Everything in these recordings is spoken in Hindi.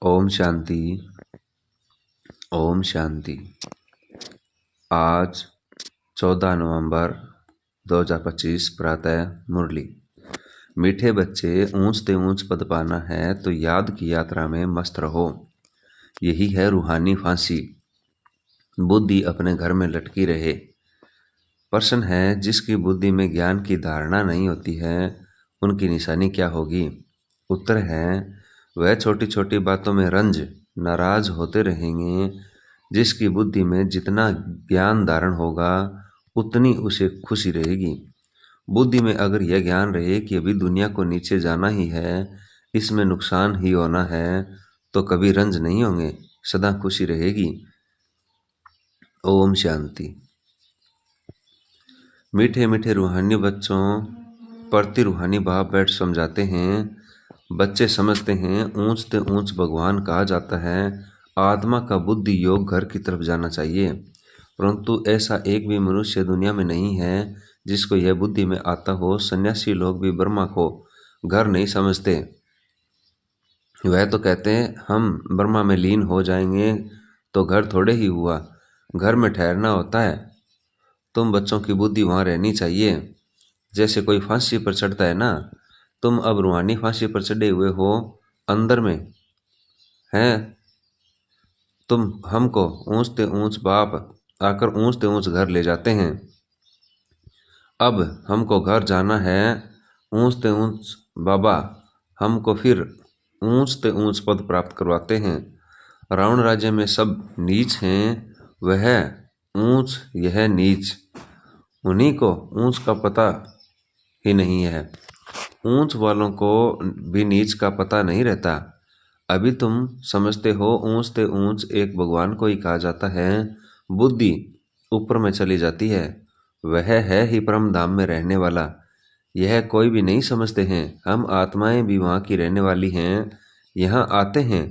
ओम शांति। ओम शांति। आज 14 नवंबर 2025 प्रातः मुरली। मीठे बच्चे, ऊंच ते ऊंच पद पाना है तो याद की यात्रा में मस्त रहो। यही है रूहानी फांसी। बुद्धि अपने घर में लटकी रहे। प्रश्न है, जिसकी बुद्धि में ज्ञान की धारणा नहीं होती है उनकी निशानी क्या होगी? उत्तर है, वह छोटी छोटी बातों में रंज नाराज होते रहेंगे। जिसकी बुद्धि में जितना ज्ञान धारण होगा उतनी उसे खुशी रहेगी। बुद्धि में अगर यह ज्ञान रहे कि अभी दुनिया को नीचे जाना ही है, इसमें नुकसान ही होना है, तो कभी रंज नहीं होंगे, सदा खुशी रहेगी। ओम शांति। मीठे मीठे रूहानी बच्चों प्रति रूहानी बाप बैठ समझाते हैं। बच्चे समझते हैं ऊंच ते ऊंच भगवान कहा जाता है। आत्मा का बुद्धि योग घर की तरफ जाना चाहिए, परंतु ऐसा एक भी मनुष्य दुनिया में नहीं है जिसको यह बुद्धि में आता हो। सन्यासी लोग भी ब्रह्मा को घर नहीं समझते। वह तो कहते हैं हम ब्रह्मा में लीन हो जाएंगे तो घर थोड़े ही हुआ, घर में ठहरना होता है। तुम बच्चों की बुद्धि वहाँ रहनी चाहिए। जैसे कोई फांसी पर चढ़ता है ना, तुम अब रूहानी फांसी पर चढ़े हुए हो, अंदर में हैं तुम। हमको ऊंच ते ऊंच बाप आकर ऊंच ते ऊंच घर ले जाते हैं। अब हमको घर जाना है, ऊंच ते ऊंच बाबा हमको फिर ऊंच ते ऊंच पद प्राप्त करवाते हैं। रावण राज्य में सब नीच हैं, वह ऊंच यह नीच, उन्हीं को ऊंच का पता ही नहीं है। ऊंच वालों को भी नीच का पता नहीं रहता। अभी तुम समझते हो ऊंच ते ऊंच एक भगवान को ही कहा जाता है। बुद्धि ऊपर में चली जाती है, वह है ही परम धाम में रहने वाला। यह कोई भी नहीं समझते हैं। हम आत्माएं भी वहाँ की रहने वाली हैं। यहाँ आते हैं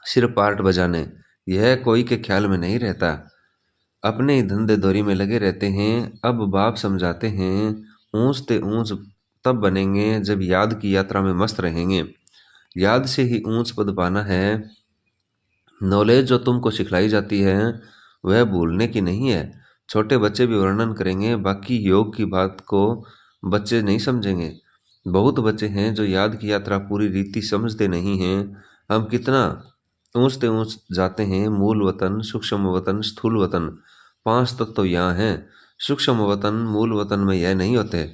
सिर्फ पार्ट बजाने, यह कोई के ख्याल में नहीं रहता। अपने ही धंधे दौरी में लगे रहते हैं। अब बाप समझाते हैं ऊंच ते ऊंच तब बनेंगे जब याद की यात्रा में मस्त रहेंगे। याद से ही ऊंच पद पाना है। नॉलेज जो तुमको सिखलाई जाती है वह भूलने की नहीं है। छोटे बच्चे भी वर्णन करेंगे, बाकी योग की बात को बच्चे नहीं समझेंगे। बहुत बच्चे हैं जो याद की यात्रा पूरी रीति समझते नहीं हैं। हम कितना ऊंच ते ऊंच जाते हैं। मूल वतन, सूक्ष्म वतन, स्थूल वतन, 5 तत्व यहाँ हैं। सूक्ष्म वतन मूल वतन में यह नहीं होते।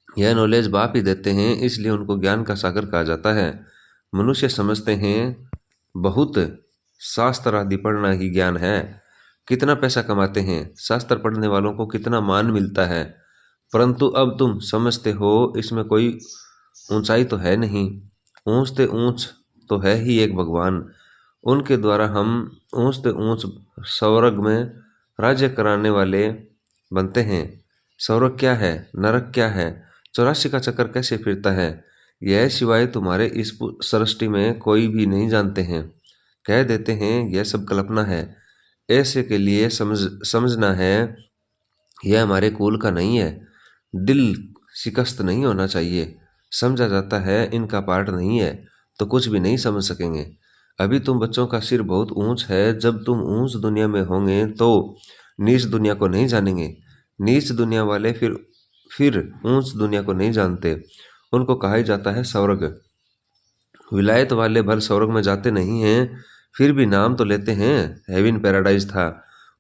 यह नॉलेज बाप ही देते हैं, इसलिए उनको ज्ञान का सागर कहा जाता है। मनुष्य समझते हैं बहुत शास्त्र आदि पढ़ना ही ज्ञान है। कितना पैसा कमाते हैं, शास्त्र पढ़ने वालों को कितना मान मिलता है, परंतु अब तुम समझते हो इसमें कोई ऊंचाई तो है नहीं। ऊंच ते ऊंच तो है ही एक भगवान, उनके द्वारा हम ऊंच ते ऊंच स्वर्ग में राज्य कराने वाले बनते हैं। स्वर्ग क्या है, नरक क्या है, 84 का चक्कर कैसे फिरता है, यह सिवाय तुम्हारे इस सृष्टि में कोई भी नहीं जानते हैं। कह देते हैं यह सब कल्पना है। ऐसे के लिए समझना है यह हमारे कुल का नहीं है। दिल शिकस्त नहीं होना चाहिए। समझा जाता है इनका पार्ट नहीं है तो कुछ भी नहीं समझ सकेंगे। अभी तुम बच्चों का सिर बहुत ऊंच है। जब तुम ऊंच दुनिया में होंगे तो नीच दुनिया को नहीं जानेंगे। नीच दुनिया वाले फिर ऊंच दुनिया को नहीं जानते। उनको कहा ही जाता है स्वर्ग। विलायत वाले भर स्वर्ग में जाते नहीं हैं, फिर भी नाम तो लेते हैं हेवन पैराडाइज था।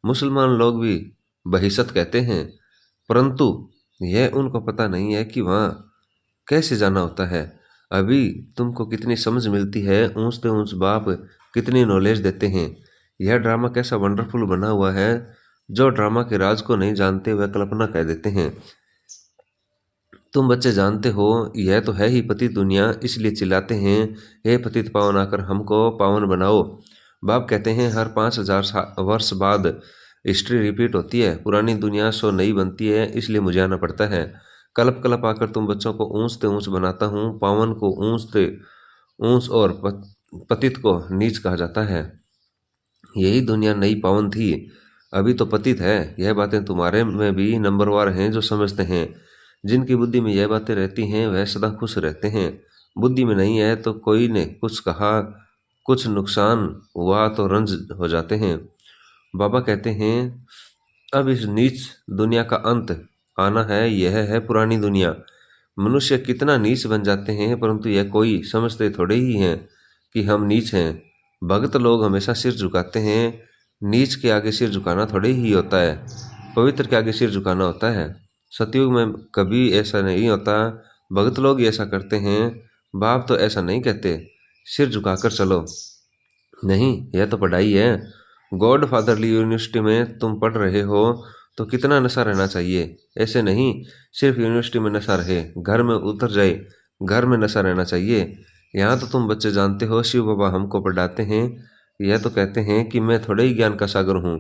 मुसलमान लोग भी बहिशत कहते हैं, परंतु यह उनको पता नहीं है कि वहाँ कैसे जाना होता है। अभी तुमको कितनी समझ मिलती है, ऊंच ते ऊंच बाप कितनी नॉलेज देते हैं। यह ड्रामा कैसा वंडरफुल बना हुआ है। जो ड्रामा के राज को नहीं जानते वह कल्पना कह देते हैं। तुम बच्चे जानते हो यह तो है ही पतित दुनिया, इसलिए चिल्लाते हैं हे पतित पावन आकर हमको पावन बनाओ। बाप कहते हैं हर 5000 वर्ष बाद हिस्ट्री रिपीट होती है। पुरानी दुनिया सो नई बनती है, इसलिए मुझे आना पड़ता है। कल्प कल्प आकर तुम बच्चों को ऊंच ते ऊंच बनाता हूँ। पावन को ऊंच ते ऊंच और पतित को नीच कहा जाता है। यही दुनिया नई पावन थी, अभी तो पतित है। यह बातें तुम्हारे में भी नंबरवार हैं जो समझते हैं। जिनकी बुद्धि में यह बातें रहती हैं वह सदा खुश रहते हैं। बुद्धि में नहीं है तो कोई ने कुछ कहा, कुछ नुकसान हुआ तो रंज हो जाते हैं। बाबा कहते हैं अब इस नीच दुनिया का अंत आना है, यह है पुरानी दुनिया। मनुष्य कितना नीच बन जाते हैं, परंतु यह कोई समझते थोड़े ही हैं कि हम नीच हैं। भक्त लोग हमेशा सिर झुकाते हैं, नीच के आगे सिर झुकाना थोड़े ही होता है, पवित्र के आगे सिर झुकाना होता है। सतयुग में कभी ऐसा नहीं होता। भक्त लोग ऐसा करते हैं, बाप तो ऐसा नहीं कहते सिर झुकाकर चलो। नहीं, यह तो पढ़ाई है। गॉड फादरली यूनिवर्सिटी में तुम पढ़ रहे हो तो कितना नशा रहना चाहिए। ऐसे नहीं सिर्फ यूनिवर्सिटी में नशा रहे, घर में उतर जाए, घर में नशा रहना चाहिए। यहाँ तो तुम बच्चे जानते हो, शिव बाबा हमको पढ़ाते हैं, यह तो कहते हैं कि मैं थोड़े ही ज्ञान का सागर हूँ।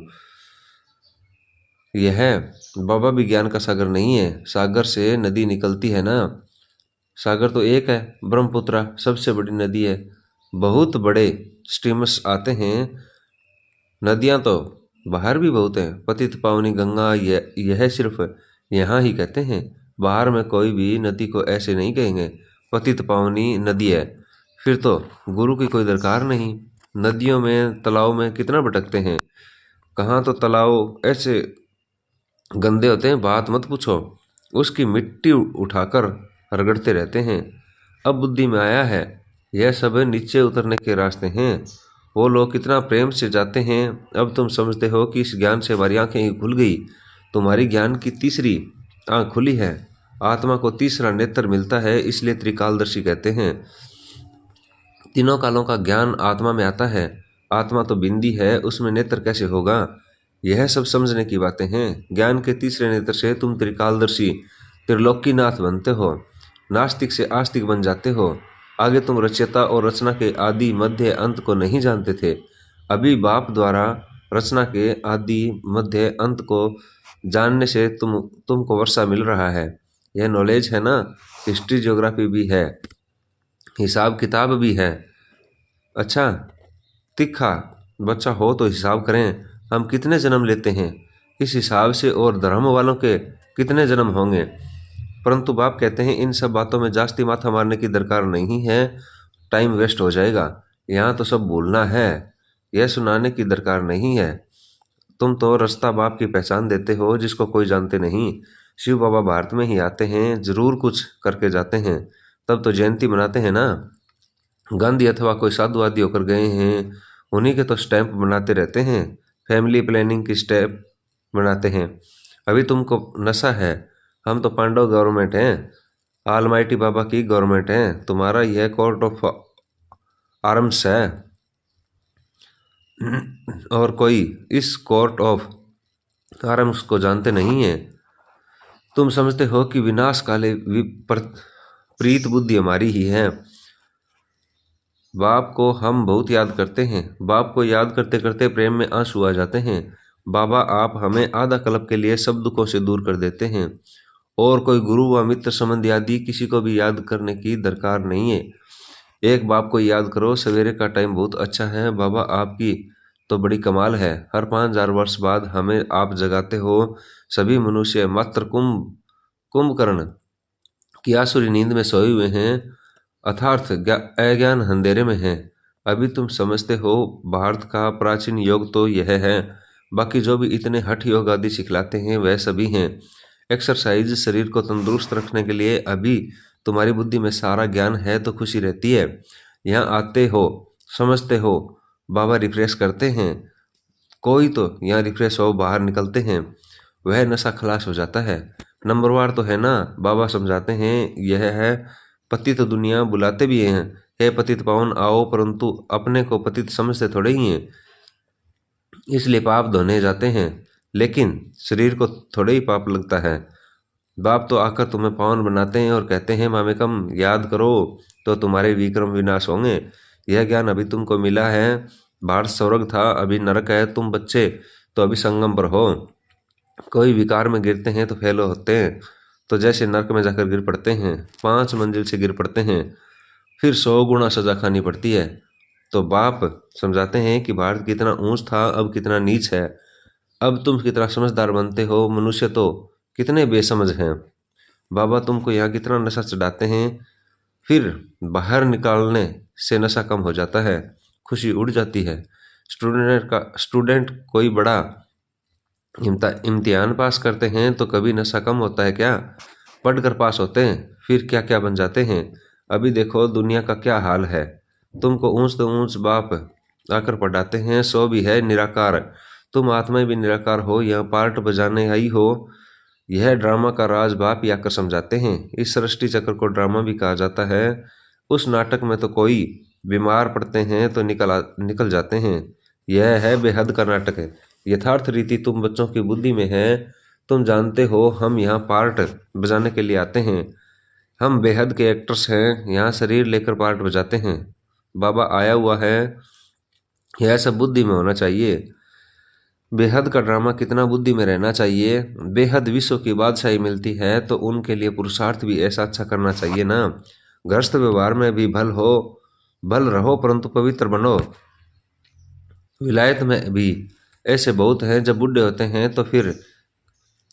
यह बाबा भी ज्ञान का सागर नहीं है, सागर से नदी निकलती है ना। सागर तो एक है, ब्रह्मपुत्र सबसे बड़ी नदी है। बहुत बड़े स्ट्रीमर्स आते हैं, नदियाँ तो बाहर भी बहुत हैं, पतित पावनी गंगा, यह सिर्फ यहाँ ही कहते हैं। बाहर में कोई भी नदी को ऐसे नहीं कहेंगे पतित पावनी नदी है। फिर तो गुरु की कोई दरकार नहीं। नदियों में तालाब में कितना भटकते हैं, कहाँ तो तालाब ऐसे गंदे होते हैं, बात मत पूछो। उसकी मिट्टी उठाकर रगड़ते रहते हैं। अब बुद्धि में आया है, यह सब नीचे उतरने के रास्ते हैं। वो लोग कितना प्रेम से जाते हैं। अब तुम समझते हो कि इस ज्ञान से हमारी आंखें खुल गई। तुम्हारी ज्ञान की तीसरी आंख खुली है। आत्मा को तीसरा नेत्र मिलता है, इसलिए त्रिकालदर्शी कहते हैं। तीनों कालों का ज्ञान आत्मा में आता है। आत्मा तो बिंदी है, उसमें नेत्र कैसे होगा। यह सब समझने की बातें हैं। ज्ञान के तीसरे नेत्र से तुम त्रिकालदर्शी त्रिलोकीनाथ बनते हो, नास्तिक से आस्तिक बन जाते हो। आगे तुम रचयिता और रचना के आदि मध्य अंत को नहीं जानते थे। अभी बाप द्वारा रचना के आदि मध्य अंत को जानने से तुमको वर्षा मिल रहा है। यह नॉलेज है ना। हिस्ट्री ज्योग्राफी भी है, हिसाब किताब भी है। अच्छा, तिखा बच्चा हो तो हिसाब करें, हम कितने जन्म लेते हैं, इस हिसाब से और धर्म वालों के कितने जन्म होंगे। परंतु बाप कहते हैं इन सब बातों में जास्ती माथा मारने की दरकार नहीं है, टाइम वेस्ट हो जाएगा। यहाँ तो सब भूलना है, यह सुनाने की दरकार नहीं है। तुम तो रास्ता बाप की पहचान देते हो जिसको कोई जानते नहीं। शिव बाबा भारत में ही आते हैं, जरूर कुछ करके जाते हैं, तब तो जयंती मनाते हैं ना। गांधी अथवा कोई साधु आदि होकर गए हैं, उन्हीं के तो स्टैंप बनाते रहते हैं, फैमिली प्लानिंग की स्टैंप बनाते हैं। अभी तुमको नशा है, हम तो पांडव गवर्नमेंट हैं, आलमाइटी बाबा की गवर्नमेंट है। तुम्हारा यह कोर्ट ऑफ आर्म्स है और कोई इस कोर्ट ऑफ आर्म्स को जानते नहीं है। तुम समझते हो कि विनाश काले प्रीत बुद्धि हमारी ही है। बाप को हम बहुत याद करते हैं, बाप को याद करते करते प्रेम में आंसू आ जाते हैं। बाबा आप हमें आधा कल्प के लिए सब दुखों से दूर कर देते हैं, और कोई गुरु व मित्र संबंधी आदि किसी को भी याद करने की दरकार नहीं है। एक बाप को याद करो। सवेरे का टाइम बहुत अच्छा है। बाबा आपकी तो बड़ी कमाल है, हर 5000 वर्ष बाद हमें आप जगाते हो। सभी मनुष्य मात्र कुंभकर्ण की आसुरी नींद में सोए हुए हैं, अर्थात अज्ञान अंधेरे में है। अभी तुम समझते हो भारत का प्राचीन योग तो यह है, बाकी जो भी इतने हठ योग आदि सिखलाते हैं वह सभी हैं एक्सरसाइज, शरीर को तंदुरुस्त रखने के लिए। अभी तुम्हारी बुद्धि में सारा ज्ञान है तो खुशी रहती है। यहाँ आते हो, समझते हो, बाबा रिफ्रेश करते हैं। कोई तो यहाँ रिफ्रेश हो बाहर निकलते हैं, वह नशा खलास हो जाता है। नंबरवार तो है ना। बाबा समझाते हैं यह है पतित दुनिया, बुलाते भी हैं, हे पतित पावन आओ, परंतु अपने को पतित समझते थोड़े ही हैं, इसलिए पाप धोने जाते हैं। लेकिन शरीर को थोड़े ही पाप लगता है। बाप तो आकर तुम्हें पावन बनाते हैं और कहते हैं मामेकम याद करो तो तुम्हारे विक्रम विनाश होंगे। यह ज्ञान अभी तुमको मिला है। भारत स्वर्ग था, अभी नरक है। तुम बच्चे तो अभी संगम पर हो। कोई विकार में गिरते हैं तो फेल होते हैं, तो जैसे नरक में जाकर गिर पड़ते हैं, 5 मंजिल से गिर पड़ते हैं, फिर 100 गुना सजा खानी पड़ती है। तो बाप समझाते हैं कि भारत कितना ऊंच था, अब कितना नीच है। अब तुम कितना समझदार बनते हो, मनुष्य तो कितने बेसमझ हैं। बाबा तुमको यहाँ कितना नशा चढ़ाते हैं, फिर बाहर निकालने से नशा कम हो जाता है, खुशी उड़ जाती है। स्टूडेंट कोई बड़ा इम्तिहान पास करते हैं तो कभी नशा कम होता है क्या? पढ़कर पास होते हैं, फिर क्या क्या बन जाते हैं। अभी देखो दुनिया का क्या हाल है। तुमको ऊंच तो ऊंच बाप आकर पढ़ाते हैं, सो भी है निराकार। तुम आत्मा भी निराकार हो, यह पार्ट बजाने आई हो। यह ड्रामा का राज बाप ही आकर समझाते हैं। इस सृष्टि चक्र को ड्रामा भी कहा जाता है। उस नाटक में तो कोई बीमार पड़ते हैं तो निकल जाते हैं। यह है बेहद का नाटक है। यथार्थ रीति तुम बच्चों की बुद्धि में है। तुम जानते हो हम यहाँ पार्ट बजाने के लिए आते हैं। हम बेहद के एक्टर्स हैं, यहाँ शरीर लेकर पार्ट बजाते हैं। बाबा आया हुआ है, यह सब बुद्धि में होना चाहिए। बेहद का ड्रामा कितना बुद्धि में रहना चाहिए। बेहद विश्व की बादशाही मिलती है तो उनके लिए पुरुषार्थ भी ऐसा अच्छा करना चाहिए ना। गृहस्थ व्यवहार में भी भल रहो परंतु पवित्र बनो। विलायत में भी ऐसे बहुत हैं, जब बूढ़े होते हैं तो फिर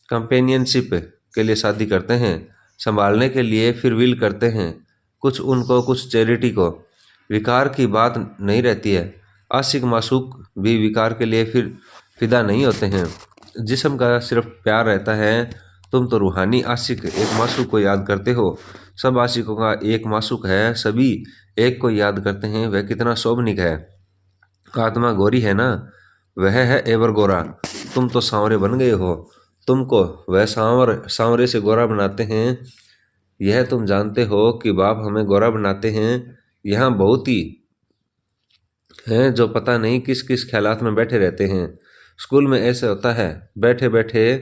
कंपेनियनशिप के लिए शादी करते हैं, संभालने के लिए फिर विल करते हैं, कुछ उनको कुछ चैरिटी को। विकार की बात नहीं रहती है। आशिक माशूक भी विकार के लिए फिर फिदा नहीं होते हैं। जिस्म का सिर्फ प्यार रहता है। तुम तो रूहानी आशिक एक माशूक को याद करते हो। सब आशिकों का एक माशूक है, सभी एक को याद करते हैं। वह कितना शोभनिक है। आत्मा गोरी है ना, वह है एवर गोरा। तुम तो सांवरे बन गए हो, तुमको वह सांवरे से गोरा बनाते हैं। यह तुम जानते हो कि बाप हमें गोरा बनाते हैं। यहाँ बहुत ही हैं जो पता नहीं किस किस ख्यालात में बैठे रहते हैं। स्कूल में ऐसे होता है, बैठे बैठे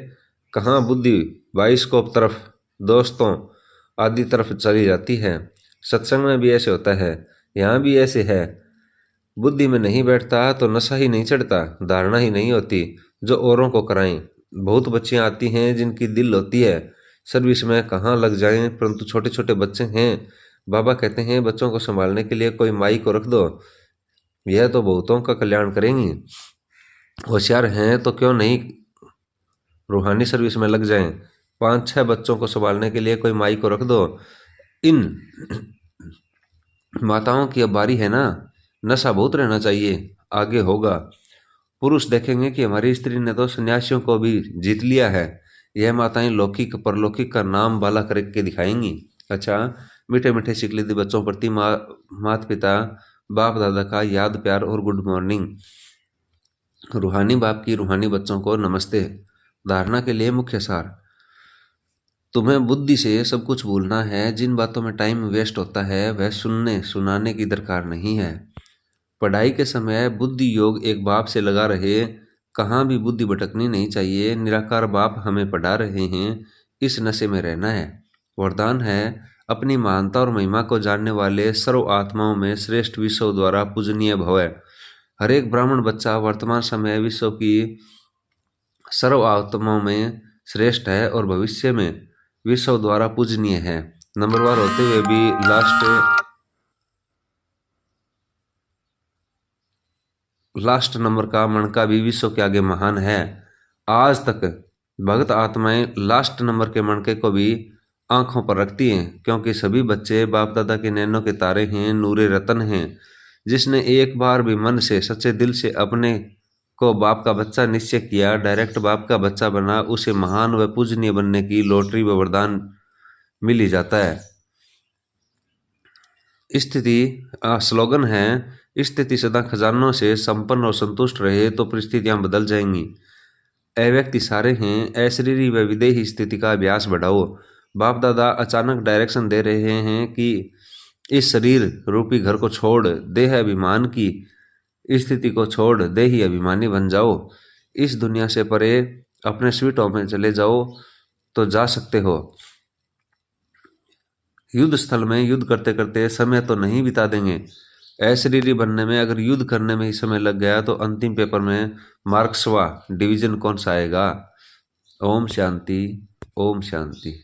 कहाँ बुद्धि बाइस्कोप तरफ, दोस्तों आदि तरफ चली जाती है। सत्संग में भी ऐसे होता है, यहाँ भी ऐसे है। बुद्धि में नहीं बैठता तो नशा ही नहीं चढ़ता, धारणा ही नहीं होती जो औरों को कराएं। बहुत बच्चियां आती हैं जिनकी दिल होती है सर्विस में कहाँ लग जाएं, परंतु छोटे छोटे बच्चे हैं। बाबा कहते हैं बच्चों को संभालने के लिए कोई माई को रख दो, यह तो बहुतों का कल्याण करेंगी। होशियार हैं तो क्यों नहीं रूहानी सर्विस में लग जाएं। 5-6 बच्चों को संभालने के लिए कोई माई को रख दो। इन माताओं की अब बारी है ना। नशा बहुत रहना चाहिए, आगे होगा। पुरुष देखेंगे कि हमारी स्त्री ने तो सन्यासियों को भी जीत लिया है। यह माताएं लौकिक परलौकिक का नाम बाला करके दिखाएंगी। अच्छा, मीठे मीठे शिकलित बच्चों प्रति माता पिता बाप दादा का याद प्यार और गुड मॉर्निंग। रूहानी बाप की रूहानी बच्चों को नमस्ते। धारणा के लिए मुख्य सार। तुम्हें बुद्धि से सब कुछ भूलना है। जिन बातों में टाइम वेस्ट होता है वह सुनाने की दरकार नहीं है। पढ़ाई के समय बुद्धि योग एक बाप से लगा रहे, कहाँ भी बुद्धि भटकनी नहीं चाहिए। निराकार बाप हमें पढ़ा रहे हैं, इस नशे में रहना है। वरदान है, अपनी महानता और महिमा को जानने वाले सर्व आत्माओं में श्रेष्ठ विश्व द्वारा पूजनीय भव है। हर एक ब्राह्मण बच्चा वर्तमान समय विश्व की सर्व आत्माओं में श्रेष्ठ है और भविष्य में विश्व द्वारा पूजनीय है। नंबरवार होते हुए भी लास्ट नंबर का मणका भी विश्व के आगे महान है। आज तक भक्त आत्माएं लास्ट नंबर के मणके को भी आंखों पर रखती हैं, क्योंकि सभी बच्चे बाप दादा के नैनों के तारे हैं, नूरे रतन हैं। जिसने एक बार भी मन से सच्चे दिल से अपने को बाप का बच्चा निश्चय किया, डायरेक्ट बाप का बच्चा बना, उसे महान व पूजनीय बनने की लॉटरी व वरदान मिल ही जाता है। स्थिति स्लोगन है, स्थिति सदा खजानों से संपन्न और संतुष्ट रहे तो परिस्थितियां बदल जाएंगी। व्यक्ति सारे हैं, अशरीरी व विदेही स्थिति का अभ्यास बढ़ाओ। बाप दादा अचानक डायरेक्शन दे रहे हैं कि इस शरीर रूपी घर को छोड़ देह अभिमान की स्थिति को छोड़ देही अभिमानी बन जाओ। इस दुनिया से परे अपने स्वीट होम में चले जाओ तो जा सकते हो। युद्ध स्थल में युद्ध करते करते समय तो नहीं बिता देंगे। अशरीरी बनने में अगर युद्ध करने में ही समय लग गया तो अंतिम पेपर में मार्क्सवा डिवीजन कौन सा आएगा। ओम शांति, ओम शांति।